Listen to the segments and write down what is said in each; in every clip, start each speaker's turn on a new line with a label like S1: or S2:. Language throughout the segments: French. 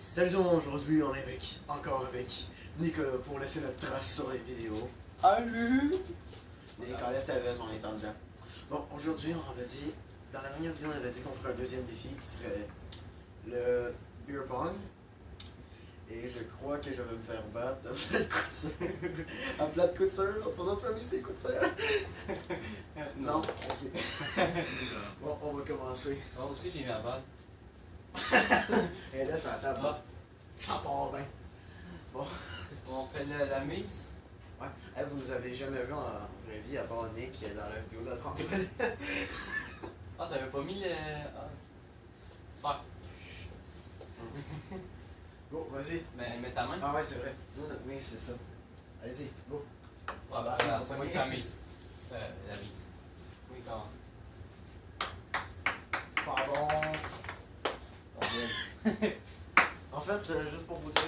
S1: Salut tout le monde, aujourd'hui on est encore avec Nicolas pour laisser notre trace sur les vidéos.
S2: Salut!
S1: Nicolas, lève ta veste, on est en dedans. Bon, aujourd'hui on avait dit, dans la dernière vidéo on avait dit qu'on ferait un deuxième défi qui serait le beer pong. Et je crois que je vais me faire battre à plat de couture. À plat de couture, son autre famille c'est couture. Non, ok. Bon, on va commencer.
S2: Moi aussi j'ai mis la balle.
S1: Et là, ça table.
S2: Ah.
S1: Ça part bien. Bon.
S2: On fait la mise.
S1: Ouais. Hey, vous nous avez jamais vu en vraie vie à part Nick dans la vidéo de la trampoline.
S2: Ah, t'avais pas mis le. Ah. Super.
S1: Go, vas-y.
S2: Mais mets ta main.
S1: Ah ouais, c'est vrai. Nous, notre mise, c'est ça. Allez-y, go.
S2: Ah, bah, là, c'est moi qui fais la mise. La mise. Oui, ça va.
S1: Pas bon. En fait, juste pour vous dire,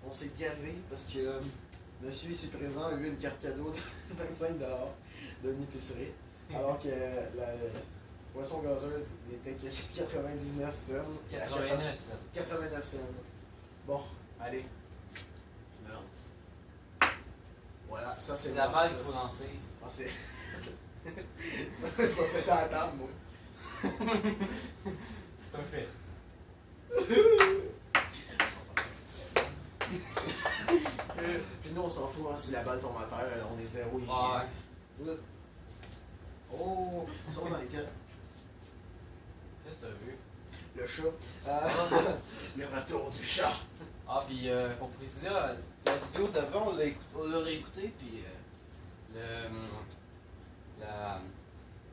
S1: on s'est gavé parce que monsieur ici présent a eu une carte cadeau de 25$ d'une épicerie, alors que la boisson gazeuse n'était que 99 cents.
S2: 89 cents.
S1: 89 cents. Bon, allez. Voilà, ça c'est
S2: La
S1: bon,
S2: balle,
S1: ça,
S2: il faut lancer.
S1: Ah, c'est. Je vais péter à la table, moi.
S2: C'est un fait.
S1: Puis nous on s'en fout hein, si la balle tombe à terre, on est zéro ici.
S2: Ouais.
S1: Oh, ça va dans les tiennes.
S2: Qu'est-ce que t'as vu?
S1: Le chat. Le retour du chat.
S2: Ah, puis pour préciser, la vidéo d'avant, on l'a réécouté, puis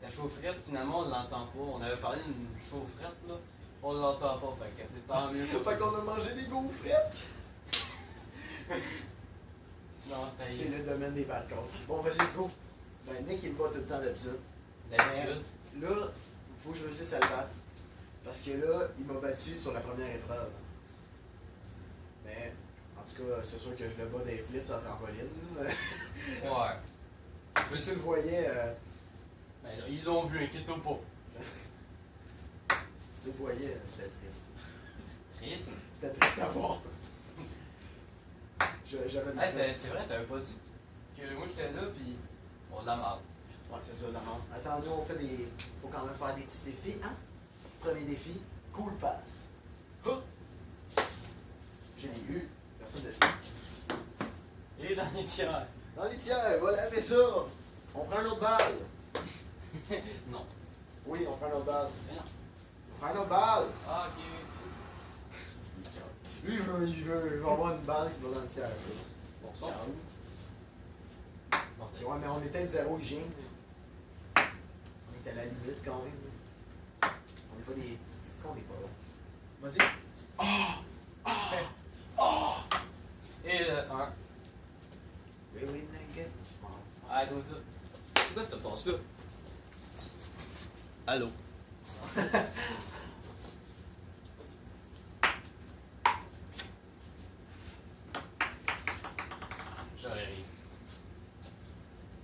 S2: la chaufferette, finalement, on l'entend pas. On avait parlé d'une chaufferette, là. On l'entend pas, fait que c'est tant mieux.
S1: Fait qu'on a mangé des gaufrettes.
S2: Non,
S1: C'est le domaine des bad calls. Bon, vas-y, go. Ben, Nick il me bat tout le temps d'habitude.
S2: d'habitude.
S1: Là, il faut que je réussisse à le battre. Parce que là, il m'a battu sur la première épreuve. Mais, en tout cas, c'est sûr que je le bats des flips en trampoline.
S2: Ouais.
S1: Si tu le voyais,
S2: Ben, ils l'ont vu, inquiète-toi pas.
S1: si tu le voyais, c'était triste.
S2: Triste.
S1: C'était triste à voir. J'avais une
S2: Hey, c'est vrai, t'avais pas dit que moi j'étais là, puis on la marre.
S1: Ouais, c'est ça, la mort. Attends, nous on fait des. Faut quand même faire des petits défis, hein? Premier défi, cool pass.
S2: Oh!
S1: Je l'ai eu, personne ne le
S2: Et dans les tiers.
S1: Dans les tiers, voilà, fais ça! On prend une autre balle!
S2: Non.
S1: Oui, on prend une autre balle.
S2: Mais non.
S1: On prend une autre balle!
S2: Ah, ok.
S1: Lui, il veut avoir une balle qui va dans le tiers.
S2: Bon,
S1: S'en
S2: ça
S1: fout.
S2: Bon,
S1: Ok, ouais, mais on était zéro hygiène. On était à la limite quand même. On n'est pas des. C'est qu'on n'est pas là. Vas-y! Ah! Ah! Ah!
S2: Et le 1.
S1: Really, nigga?
S2: Ah, donc ça. C'est quoi cette passe-là? Allô? J'aurais ri.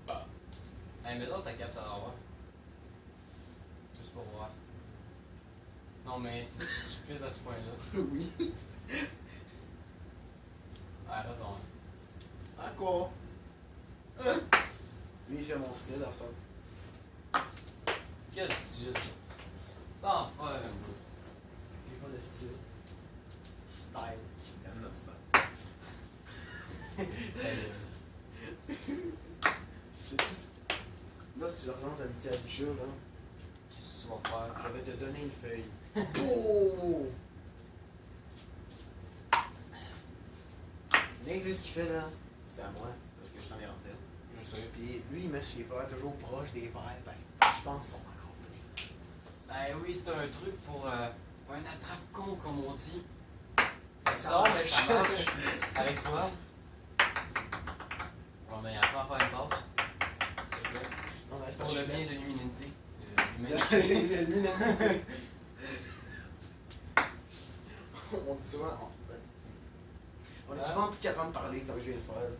S2: Ah. Hey, mets donc ta cape, ça va voir. Juste pour voir. Non, mais t'es stupide à ce point-là.
S1: Oui.
S2: Ah, raison.
S1: À quoi? Hein? Lui, il fait mon style à ça.
S2: Quel style? T'en fais un peu.
S1: J'ai pas de style. Style. I'm not style. Sais-tu? Là, si tu le rentres à l'itière du chat, là,
S2: Qu'est-ce que tu vas faire?
S1: je vais te donner une feuille. Oh! Nick, lui, ce qu'il fait là, c'est à moi, parce que je t'en ai rentré.
S2: Je sais.
S1: Puis lui, il met ses verres toujours proche des verres. Ben, je pense qu'ils sont encore pleins.
S2: Ben oui, c'est un truc pour un attrape-con, comme on dit.
S1: Ça
S2: Ça, mais
S1: marche.
S2: ça marche. Avec toi. Bon, ben, il y a pas à faire une passe. S'il te plaît.
S1: Non, mais c'est pas
S2: Pour le
S1: que je
S2: bien de l'humanité.
S1: L'unanimité. On dit souvent. On est souvent plus capable de parler comme je viens de faire.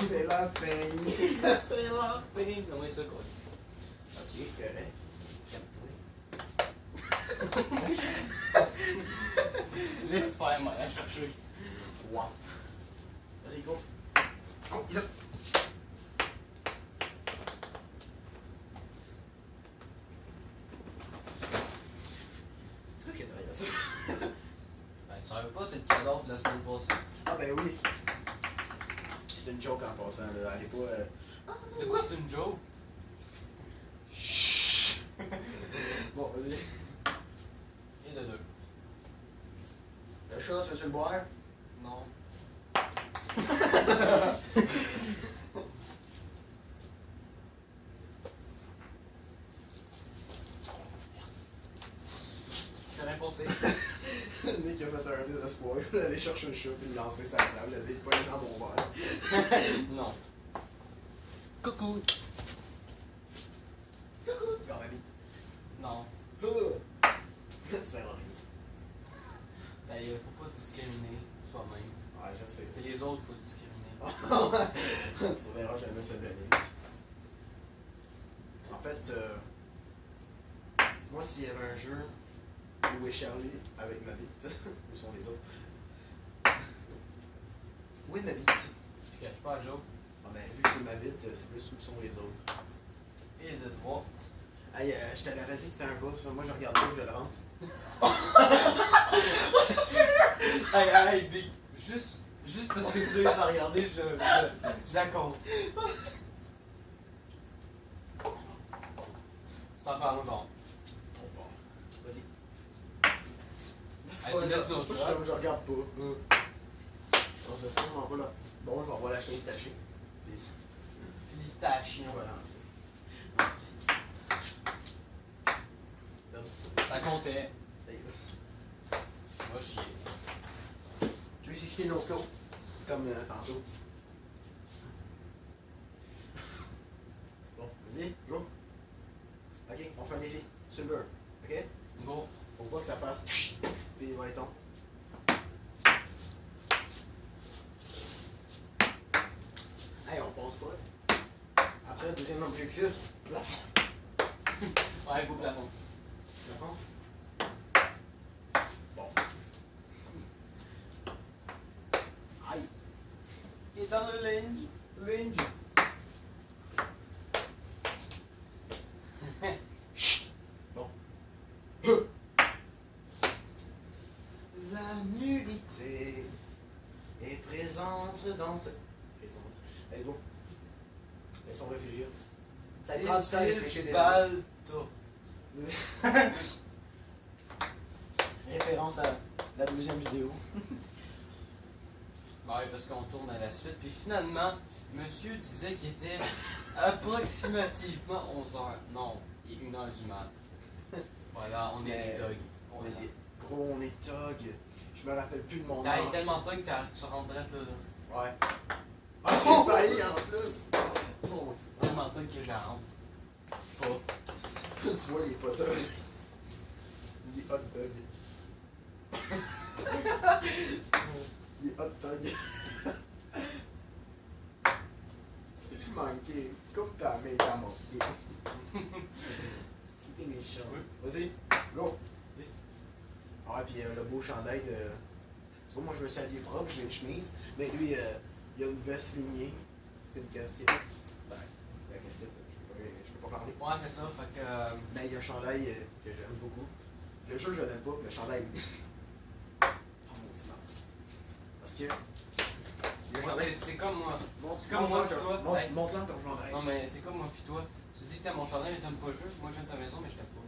S1: C'est la peine.
S2: C'est la peine. Comment ça, quoi?
S1: Ok, c'est correct. Calme-toi.
S2: Laisse faire, moi, la chercher.
S1: Wow. Vas-y, go. Oh, il est là. C'est quoi qui est derrière ça?
S2: Ben, tu savais pas, c'est le cadavre de la semaine passée.
S1: Ah ben oui. C'était une joke en passant, là. Elle est pas...
S2: De quoi c'est une joke?
S1: Chut. Bon, vas-y.
S2: Et de deux.
S1: Le chat, tu veux-tu le boire?
S2: Non. C'est rien passé.
S1: Nick a fait un désespoir. Il voulait aller chercher le chat puis le lancer sur la table. Il a dit, pas dans mon verre.
S2: Non.
S1: Coucou. Coucou. Dans ma bite.
S2: Non.
S1: Tu fais rien.
S2: Ben, faut pas se discriminer soi-même.
S1: Ouais, je sais.
S2: C'est les autres qu'il faut discriminer.
S1: Tu verras jamais ça donner. En fait, moi, s'il y avait un jeu où est Charlie avec ma bite, où sont les autres? Où est ma bite?
S2: Je cache pas la joke.
S1: Ah ben, vu que c'est ma bite, c'est plus où sont les autres.
S2: Et de trois.
S1: Hey, je te l'avais dit que c'était un boss, moi je regarde pas, je le rentre.
S2: Hey, hey, Big. Juste parce que tu l'as eu sans regarder, je la compte. C'est encore un bon.
S1: Trop fort. Vas-y.
S2: Hey, tu laisses l'autre shot.
S1: Je regarde pas. Je pense vraiment pas là. Bon, je vais revoir la chaise tachée.
S2: Félicitations.
S1: Voilà. Merci.
S2: Ça comptait.
S1: Hey.
S2: Moi, chier.
S1: 360 no scope. Comme tantôt. Bon, vas-y, go. Ok, on fait un défi. Sur le beurre. Ok?
S2: Go.
S1: Faut pas que ça fasse. Puis ouais, tombe. Hey, on pense pas. Après, deuxième objectif, plafond.
S2: Ouais, go plafond.
S1: Plafond? Bon. Aïe.
S2: Il est dans le linge.
S1: Linge. Chut. Bon. La nudité est présente dans ce... Présente. Allez, go. Laissons réfléchir. Ça prend du temps à réfléchir des
S2: Balto.
S1: Référence à la deuxième vidéo.
S2: Ouais, parce qu'on tourne à la suite. Puis finalement, monsieur disait qu'il était approximativement 11h. Non, il est 1h du mat. Voilà, on est
S1: Mais
S2: des thugs.
S1: On est des... Gros, on est thug. Je me rappelle plus de mon nom.
S2: T'as tellement thug que tu rentrais là.
S1: Ouais. Ah, j'ai failli en plus. Mon Dieu.
S2: Tellement thug que je la rentre. Pas.
S1: Tu vois, il est pas thug. Il est hot dog. Il est hot dog. J'ai manqué. Comme ta mère t'a manqué. C'était méchant.
S2: Oui.
S1: Vas-y, go. Vas-y. Ah ouais, puis le beau chandail de... Tu vois, moi je me suis habillé propre, j'ai une chemise. Mais lui, il a une veste lignée. C'est une casquette. Ben, la casquette, je peux pas parler.
S2: Ouais, c'est ça. Fait que.
S1: Mais il y a un chandail que j'aime beaucoup. Le jeu, je l'aime pas, le chandail. Oh mon dieu. Parce que. Il y a un
S2: Moi,
S1: chandail.
S2: c'est comme moi.
S1: Bon,
S2: c'est comme moi pis toi. Hey.
S1: Montre-le ton chandail.
S2: Non, mais c'est comme moi pis toi. Tu dis que t'aimes mon chandail mais t'aimes pas le jeu. Moi j'aime ta maison mais je t'aime pas.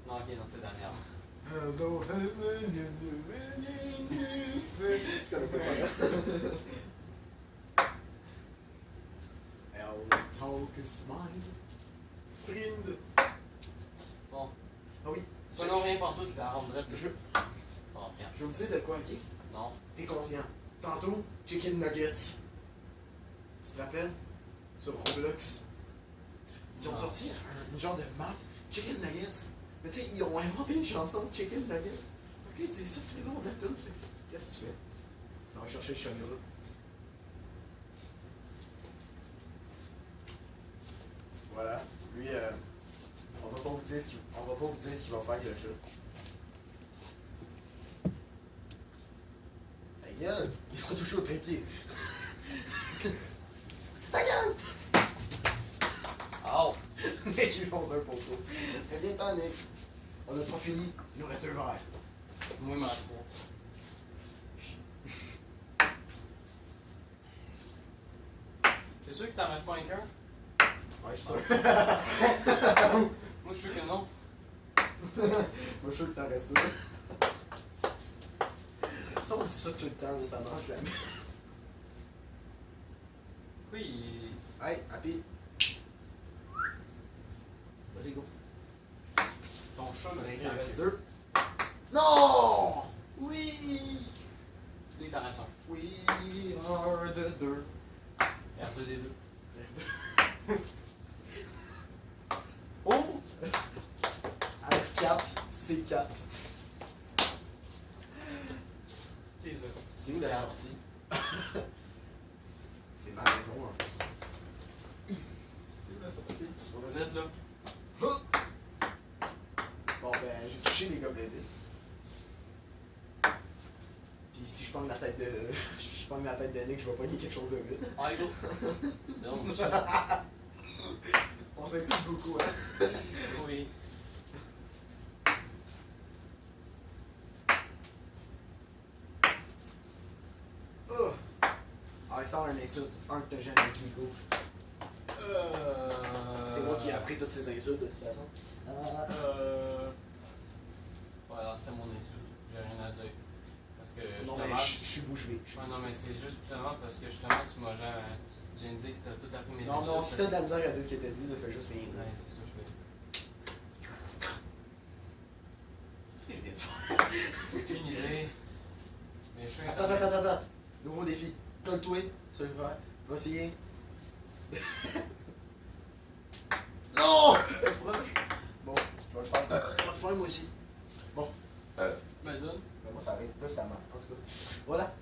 S2: Non, ok, non, c'était dernière.
S1: Je connais pas. Talk is mine. Friend.
S2: Bon.
S1: Ah oui.
S2: Ça n'a rien pour tout, je la rendrai plus.
S1: Je
S2: Bon, bien.
S1: vais vous dire de quoi, ok?
S2: Non.
S1: T'es conscient. Tantôt, Chicken Nuggets. Tu te rappelles? Sur Roblox. Ils ont
S2: Non.
S1: sorti une genre de map Chicken Nuggets. Mais tu sais, ils ont inventé une chanson Chicken Nuggets. Ok, tu sais ça tout le long de la pub, c'est. Qu'est-ce que tu fais? Ça va chercher le chagrin. Voilà. Lui, on va pas vous dire ce qu'il va faire, le jeu. Ta gueule! Il va toucher au trépied. Ta gueule!
S2: Oh!
S1: Mec, il fonce un poteau. Mais viens-t'en, Nick. On a pas fini. Il nous reste un verre.
S2: Moi, il m'en reste 3. T'es sûr qu'il t'en reste pas un cœur?
S1: Ouais, je suis sûr.
S2: Moi, je suis sûr que non.
S1: Moi, je suis sûr que t'en restes deux. Ça, on dit ça tout le temps, mais ça marche jamais.
S2: Oui.
S1: Hey, Happy. Vas-y, go.
S2: Ton chat me
S1: Il en reste
S2: fait.
S1: deux. Non!
S2: Oui! Lui, il t'en reste un.
S1: Oui, un de deux.
S2: Et R2 des deux.
S1: Oh! R4, C4.
S2: T'es
S1: C'est où la sortie? C'est ma maison en plus. C'est où la sortie?
S2: Vous êtes là.
S1: Bon ben, j'ai touché les gobelets vides. Puis si je pogne la tête de. Je pogne la tête de Nick, je vais pogner quelque chose de vide.
S2: Ah, go. Non, je...
S1: On s'insulte beaucoup, hein?
S2: Oui.
S1: Ah, il sort un insulte. Un que t'as jamais dit, go. C'est moi qui ai appris toutes ces insultes de toute façon.
S2: Ouais, alors c'était mon insulte. J'ai rien à dire. Parce que
S1: Non,
S2: justement.
S1: mais je suis bouche bée.
S2: Ouais, non, mais c'est juste justement parce que justement, tu m'as genre. Tu viens de dire que t'as tout appris mes
S1: Non,
S2: insultes.
S1: non, si t'as de la misère à dire ce que t'as dit, ne fais juste rien dire.
S2: Ouais, c'est ça, je fais.
S1: C'est ce que je viens de faire.
S2: Aucune idée. Mais je suis.
S1: Attends. Nouveau défi. Colle-toi sur le verre. Va essayer. Non! C'était proche. Bon, je vais le faire. Je vais le faire moi aussi. Bon.
S2: Mais donne.
S1: Mais moi, ça arrive plus, ça marche. En tout cas. Voilà.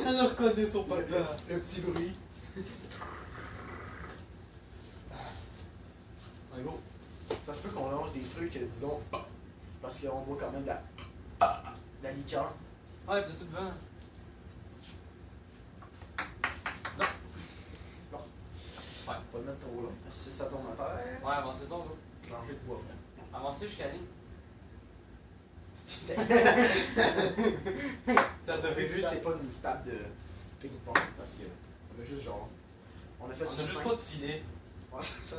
S2: Elle reconnaît son
S1: Le petit bruit.
S2: Ouais, go.
S1: Ça se peut qu'on lance des trucs, disons, parce qu'on boit quand même de la liqueur.
S2: Ouais, plus tout devant.
S1: Pas le mettre trop là. Si ça tombe à terre,
S2: Ouais, avance-le donc, go.
S1: manger de bois.
S2: Avance-le jusqu'à l'île. Ça
S1: T'as
S2: t'a fait
S1: vu,
S2: ça.
S1: c'est pas une table de ping-pong parce que on a juste genre. On a fait
S2: On a
S1: ça
S2: juste
S1: cinq-
S2: pas de filet.
S1: Ouais, c'est ça.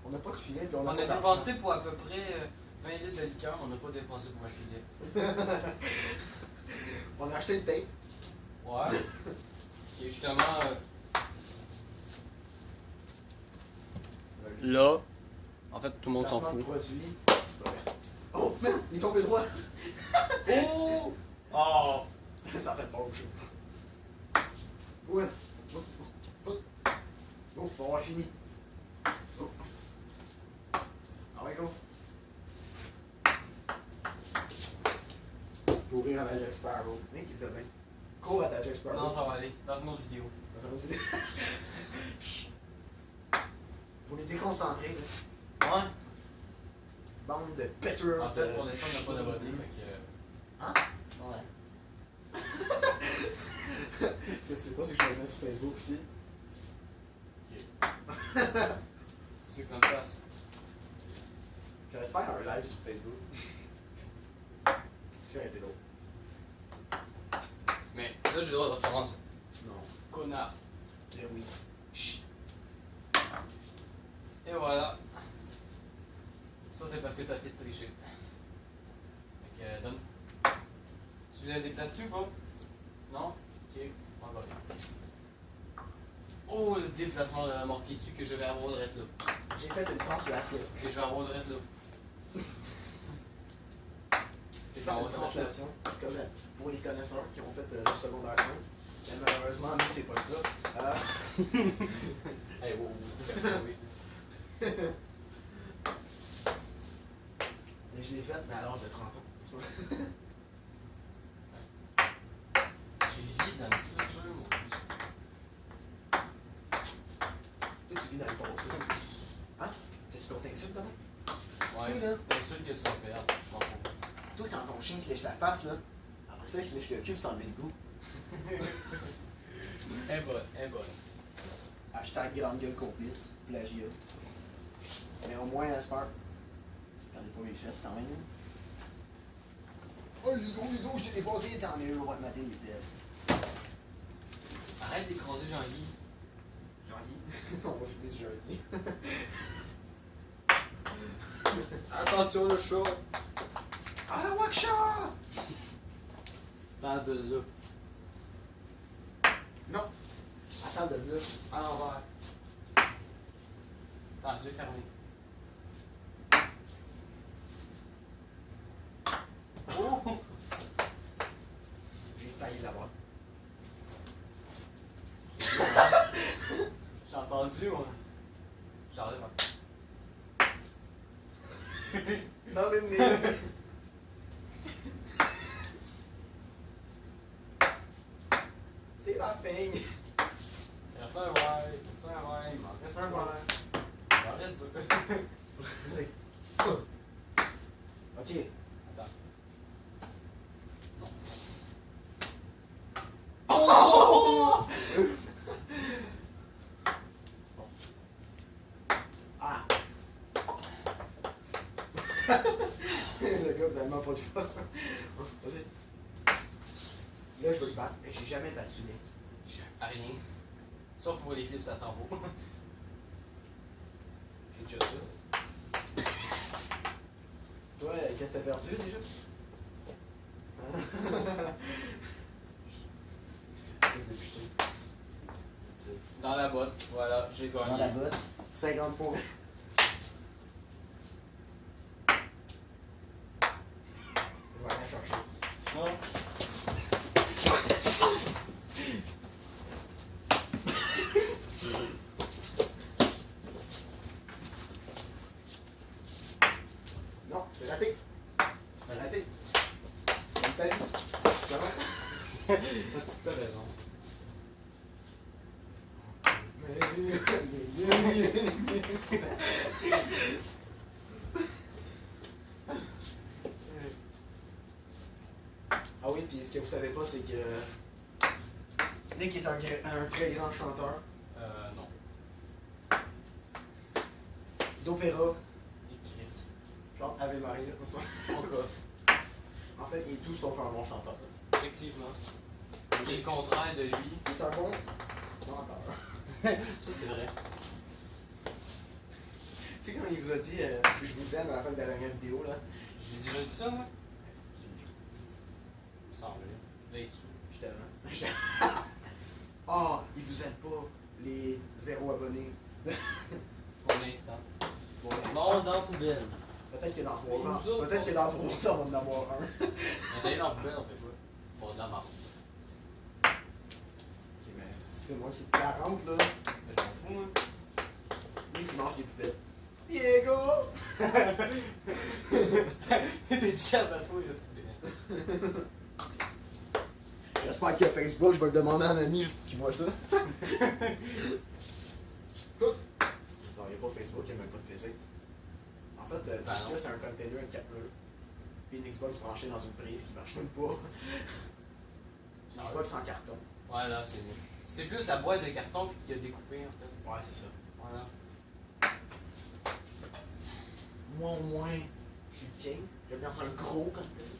S1: On n'a pas de filet puis
S2: On
S1: on
S2: a
S1: a pas
S2: dépensé pour à peu près 20 litres de liqueur, on n'a pas dépensé pour un filet.
S1: d'argent. On a acheté une tape.
S2: Ouais. Qui est justement. Là. En fait, tout le monde s'en
S1: Placement de
S2: fout.
S1: produit. C'est pas vrai. Oh, merde, il est tombé droit.
S2: Oh! Oh!
S1: Ça fait pas au jeu. Ouais. Bon, on a fini. Go. Ah ouais, go. Pour ouvrir à la Jack Sparrow. Nick, il fait bien. Cours à ta Jack Sparrow.
S2: Non, ça va aller. Dans une autre vidéo.
S1: Dans un autre vidéo. Chut. Vous les déconcentrez, là.
S2: Ouais.
S1: Bande de péteurs.
S2: En fait, pour l'instant, on n'a pas d'abonnés, fait que.
S1: Hein?
S2: Ouais.
S1: Ce que tu sais pas, c'est que je vais le mettre sur Facebook aussi.
S2: Ok. C'est que ça me fasse.
S1: J'allais te faire un live sur Facebook. Est-ce que ça aurait été drôle?
S2: Mais là, j'ai le droit de référence.
S1: Non.
S2: Connard.
S1: Eh oui. Chut.
S2: Et voilà. Ça, c'est parce que t'as essayé de tricher. Fait que, donne. Tu la déplaces-tu ou pas? Non? Ok, on va. Oh, le déplacement de la mort qui tue que je vais avoir de là.
S1: J'ai fait une translation.
S2: Que je vais avoir de là.
S1: J'ai fait une translation, comme pour les connaisseurs qui ont fait le secondaire 5. Mais malheureusement, nous, c'est pas le cas.
S2: Hey, wow, oui.
S1: Mais je l'ai faite, mais à l'âge de 30 ans.
S2: Tu vis dans le futur, moi.
S1: Toi, tu vis dans le passé. Hein? T'as-tu d'autres insultes demain?
S2: Ouais,
S1: Toi, là,
S2: bien sûr que tu vas perdre. Je m'en fous.
S1: toi, quand ton chien te lèche la face, là, après ça, il te lèche le cul pour s'enlever le goût.
S2: Elle est bonne, elle est bonne.
S1: Hashtag grande gueule complice, plagiat. Mais au moins, j'espère. Quand pas mes fesses, quand même. Oh, Ludo, je t'ai dépassé, tant mieux, on va te mater les fesses.
S2: Arrête d'écraser Jean-Guy.
S1: Jean-Guy. On va fumer du Jean-Guy.
S2: Attention le chat.
S1: Ah, la Waksha!
S2: Dans de là.
S1: Non. Attends de là. À l'envers.
S2: Ah, Dieu fermé.
S1: Oh! J'ai failli l'avoir.
S2: J'ai entendu, moi. J'arrive.
S1: Dans le nez. C'est la feigne.
S2: Il reste un verre, il reste un verre, il m'en reste un verre. Il m'en reste deux.
S1: Ok.
S2: Attends. Non.
S1: Oh! Ah! Le gars, tellement pas de force. Vas-y. Là, je veux le battre. J'ai jamais battu Nick.
S2: À rien. Sauf pour les flips à tambour.
S1: C'est déjà ça. Toi, qu'est-ce que t'as perdu déjà? Qu'est-ce que c'est?
S2: Dans la botte, voilà, j'ai gagné.
S1: Dans la botte. 50 points. Je vais aller chercher.
S2: Non.
S1: Non, c'est raté. C'est raté. Comme t'as dit. Ça va?
S2: Parce que tu as raison.
S1: Ah oui, puis ce que vous savez pas, c'est que Nick est un très grand chanteur
S2: Non.
S1: d'opéra,
S2: Et Chris.
S1: genre Ave Maria, comme ça.
S2: Encore.
S1: En fait, il est tout sauf un bon chanteur.
S2: Effectivement. Ce qui est le contraire de lui.
S1: Il est un bon chanteur.
S2: Ça, c'est vrai.
S1: Tu sais, quand il vous a dit je vous aime à la fin de la dernière vidéo, là,
S2: J'ai déjà dit ça, moi? Il me semblait. Là, il est dessous.
S1: j'étais Ah, il vous aime pas, les 0 abonnés.
S2: Pour l'instant.
S1: Bon,
S2: Bon, dans la poubelle.
S1: peut-être que dans 3
S2: Mais
S1: ans,
S2: nous autres,
S1: peut-être que dans 3 ans, on va en avoir un.
S2: On est dans la poubelle, on fait quoi? Bon, de la marque.
S1: Ok, mais c'est moi qui te la rentre, là.
S2: Mais je m'en fous, moi.
S1: Lui qui mange des poubelles. Diego!
S2: Dédicace à toi, Justin.
S1: J'espère qu'il y a Facebook, je vais le demander à un ami juste pour qu'il voit ça. Non, il n'y a pas Facebook, il n'y a même pas de PC. En fait, tout
S2: Ben
S1: ce qu'il y
S2: non.
S1: a, c'est un container, un capteur. Puis une Xbox branchée dans une prise qui marche même pas. Une Xbox en carton.
S2: Ouais, là, c'est mieux. C'est plus la boîte de carton qui a découpé, en fait.
S1: Ouais, c'est ça.
S2: Voilà.
S1: Moi, au moins, je suis king. J'habite dans un gros container.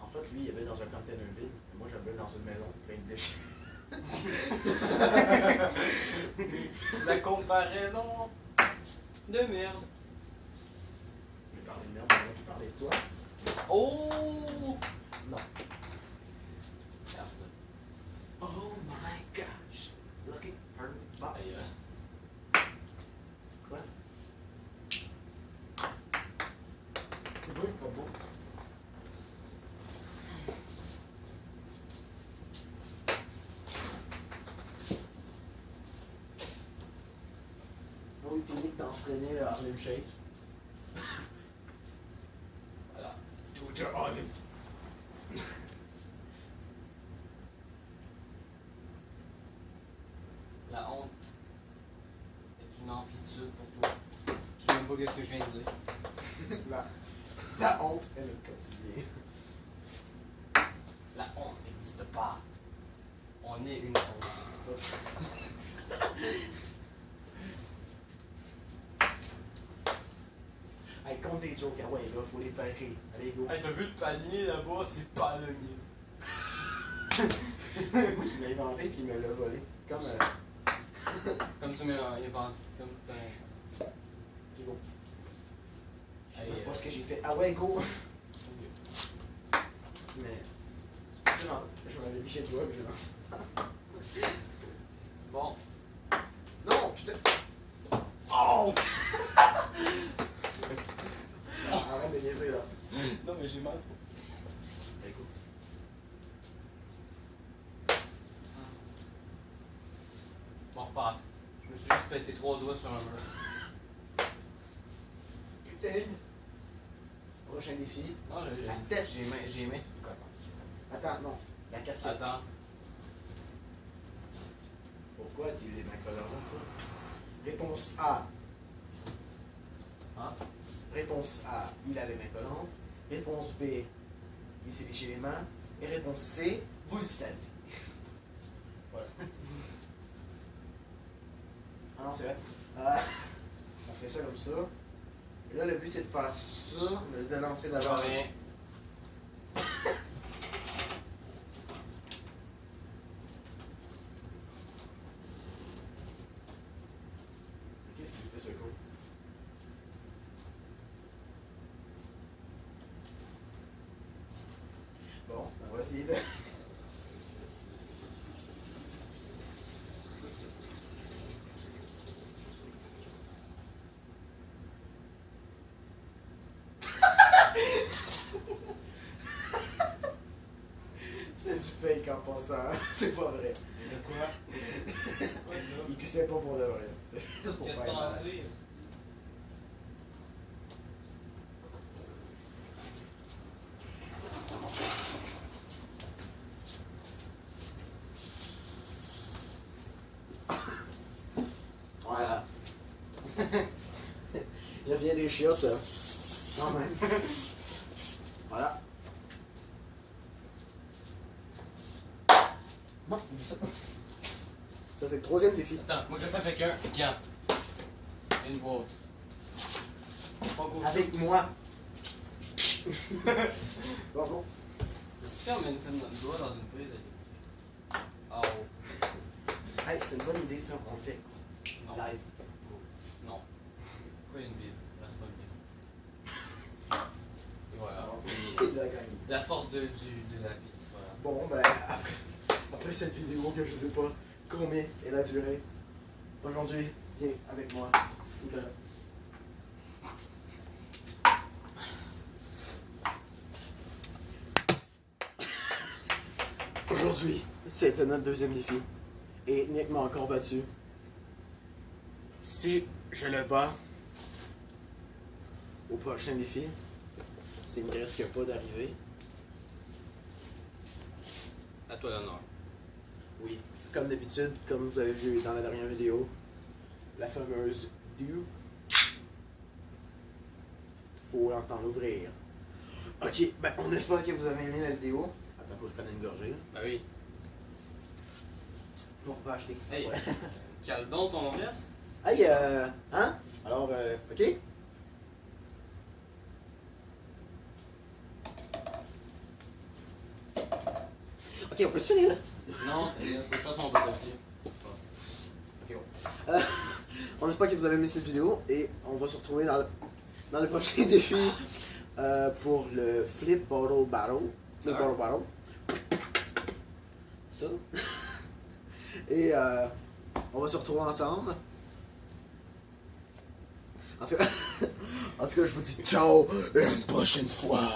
S1: En fait, lui, il habite dans un container vide. Et moi, j'habite dans une maison pleine de déchets.
S2: La comparaison de merde.
S1: Tu veux parler de merde, moi, tu parlais de toi.
S2: Oh!
S1: Non.
S2: Merde.
S1: Oh my gosh. Look at her butt.
S2: Aïe,
S1: Quoi? C'est beau, pas beau. Oui, puis Nick d'entraîner le Harlem Shake.
S2: voilà.
S1: Tout le Harlem.
S2: La honte est une amplitude pour toi. Tu ne même pas ce que je viens de dire.
S1: La honte est notre quotidien.
S2: La honte n'existe pas. On est une honte.
S1: Hey, compte tes jokes, ah ouais, là, faut les faire rire. Allez, go.
S2: Hey, t'as vu le panier là-bas? C'est pas le mien.
S1: C'est moi qui l'ai inventé puis il me l'a volé. Comme.
S2: Comme tu m'as inventé. Comme t'as.
S1: Ok, go. Je sais
S2: Hey,
S1: pas ce que j'ai fait. Ah ouais, go. Mais. Tu sais, genre, je m'avais dit chez toi, mais je lance.
S2: Bon.
S1: Non, putain. Oh! Arrête de niaiser là.
S2: Non, mais j'ai mal.
S1: Écoute.
S2: Bon, pas. Je me suis juste pété 3 doigts sur un mur.
S1: Putain. Prochain défi.
S2: Non,
S1: La tête.
S2: j'ai aimé.
S1: Attends, non. La casquette.
S2: Attends.
S1: Pourquoi tu les mains colorantes, ça? Réponse A.
S2: Hein?
S1: Réponse A, il a les mains collantes. Réponse B, il s'est léché les mains. Et réponse C, vous le savez. Voilà. Ah non, c'est vrai. On fait ça comme ça. Et là, le but, c'est de faire ça, de lancer de la barre.
S2: Rien.
S1: Qu'est-ce que tu fais, ce coup? Bon, on va essayer de... C'est du fake en passant, c'est pas vrai.
S2: De quoi? Ouais, ça.
S1: Il pissait pas pour de vrai. C'est juste pour
S2: Qu'est-ce
S1: faire
S2: que t'en
S1: mal.
S2: sais?
S1: Voilà. Il revient des chiottes, ça. Quand même. Voilà. Non, ça. Ça, c'est le troisième défi.
S2: Attends, moi je le fais avec un gant. Et une boîte. Pas gauche.
S1: Avec moi. Bon, bon.
S2: Si on met une doigt dans une prise, elle est. Oh.
S1: Hey, c'est une bonne idée, ça. On le fait.
S2: Non.
S1: Live.
S2: Non. Pourquoi une Bible? C'est pas une Bible. Voilà.
S1: Il a gagné.
S2: La force de la piste, voilà.
S1: Bon, ben, après cette vidéo que je sais pas combien elle a duré, aujourd'hui, viens avec moi, Nicolas. Aujourd'hui, c'était notre deuxième défi. Et Nick m'a encore battu. Si je le bats au prochain défi, ça ne risque pas d'arriver.
S2: À toi l'honneur.
S1: Oui, comme d'habitude, comme vous avez vu dans la dernière vidéo, la fameuse du. Faut l'entendre l'ouvrir. Ok, ben on espère que vous avez aimé la vidéo. Attends, faut que je prenne une gorgée. Là.
S2: Bah oui.
S1: Bon, on va acheter.
S2: Hey,
S1: Ouais.
S2: cale donc ton veste.
S1: Hey, hein? Alors, ok? Ok, on peut se finir là.
S2: Non, faut que je fasse mon papier.
S1: Ok, bon. On espère que vous avez aimé cette vidéo et on va se retrouver dans le prochain défi pour le Flip Bottle Battle. Flip Bottle Battle. Ça. Et on va se retrouver ensemble. En tout cas, je vous dis ciao et à une prochaine fois.